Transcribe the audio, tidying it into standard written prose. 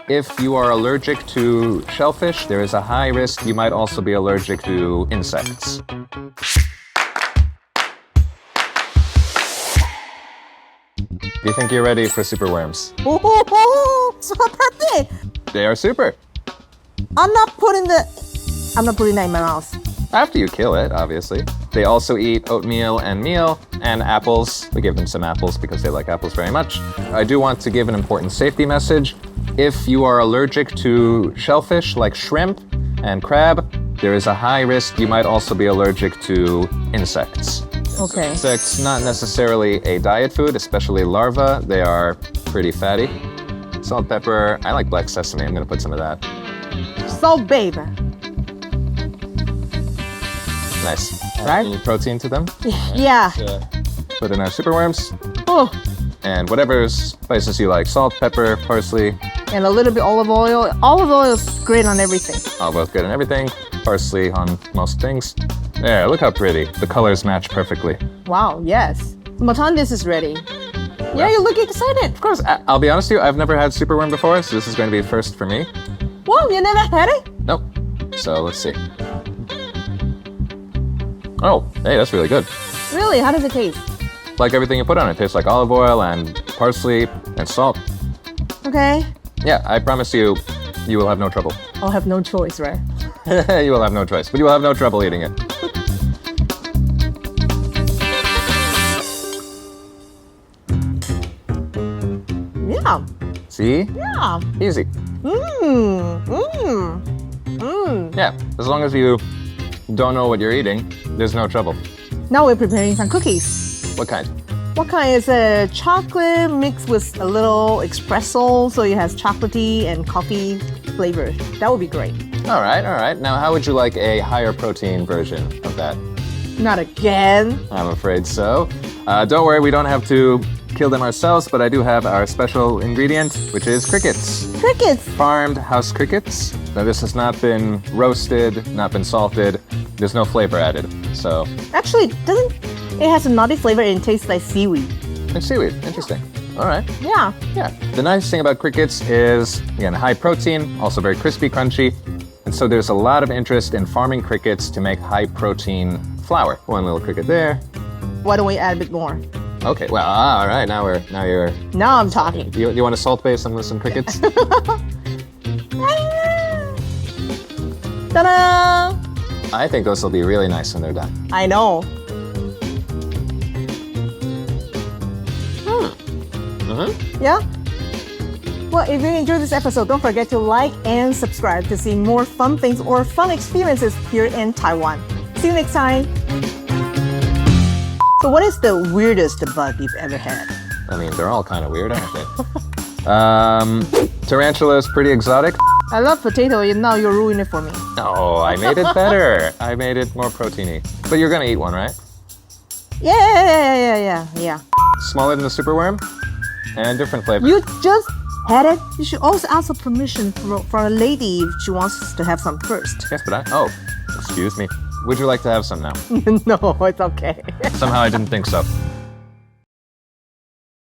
If you are allergic to shellfish, there is a high risk you might also be allergic to insects. Do you think you're ready for superworms? So pretty. They are super. I'm not putting that in my mouth. After you kill it, obviously. They also eat oatmeal and meal and apples. We give them some apples because they like apples very much. I do want to give an important safety message. If you are allergic to shellfish like shrimp and crab, there is a high risk you might also be allergic to insects. Okay. Insects, not necessarily a diet food, especially larvae. They are pretty fatty. Salt, pepper. I like black sesame. I'm gonna put some of that. Salt, babe. Nice. Right? Any protein to them? Yeah. Put in our superworms. Oh, And whatever spices you like. Salt, pepper, parsley. and a little bit olive oil. Olive oil is great on everything. All both good on everything. Parsley on most things. There, look how pretty. The colors match perfectly. Wow, yes. Matan, this is ready. Yeah, you look excited. Of course, I'll be honest with you, I've never had superworm before, so this is going to be a first for me. Wow, you never had it? Nope. So let's see. Oh, hey, that's really good. Really? How does it taste? Like everything you put on it. It tastes like olive oil and parsley and salt. Okay. Yeah, I promise you, you will have no trouble. I'll have no choice, right? You will have no choice, but you will have no trouble eating it. Yeah. See? Yeah. Easy. Yeah, as long as you don't know what you're eating, there's no trouble. Now we're preparing some cookies. What kind? What kind is a chocolate mixed with a little espresso, so it has chocolatey and coffee flavor. That would be great. All right, all right. Now, how would you like a higher protein version of that? Not again. I'm afraid so. Don't worry, we don't have to kill them ourselves, but I do have our special ingredient, which is crickets. Crickets. Farmed house crickets. Now, this has not been roasted, not been salted. There's no flavor added, so... Actually, it has a nutty flavor and it tastes like seaweed. It's seaweed. Interesting. All right. Yeah. Yeah. The nice thing about crickets is, again, high protein, also very crispy, crunchy. And so there's a lot of interest in farming crickets to make high protein flour. One little cricket there. Why don't we add a bit more? Okay, well, all right, now you're... Now I'm talking. You want to salt base them with some crickets? Ta-da! I think those will be really nice when they're done. I know. Yeah? Well, if you enjoyed this episode, don't forget to like and subscribe to see more fun things or fun experiences here in Taiwan. See you next time. So what is the weirdest bug you've ever had? I mean, they're all kind of weird, aren't they? Tarantula is pretty exotic. I love potato and now you're ruining it for me. Oh, I made it better. I made it more proteiny. But you're gonna eat one, right? Yeah. Smaller than the superworm and different flavor. You just had it. You should also ask for permission for a lady if she wants to have some first. Yes, but oh, excuse me. Would you like to have some now? No, it's okay. Somehow I didn't think so.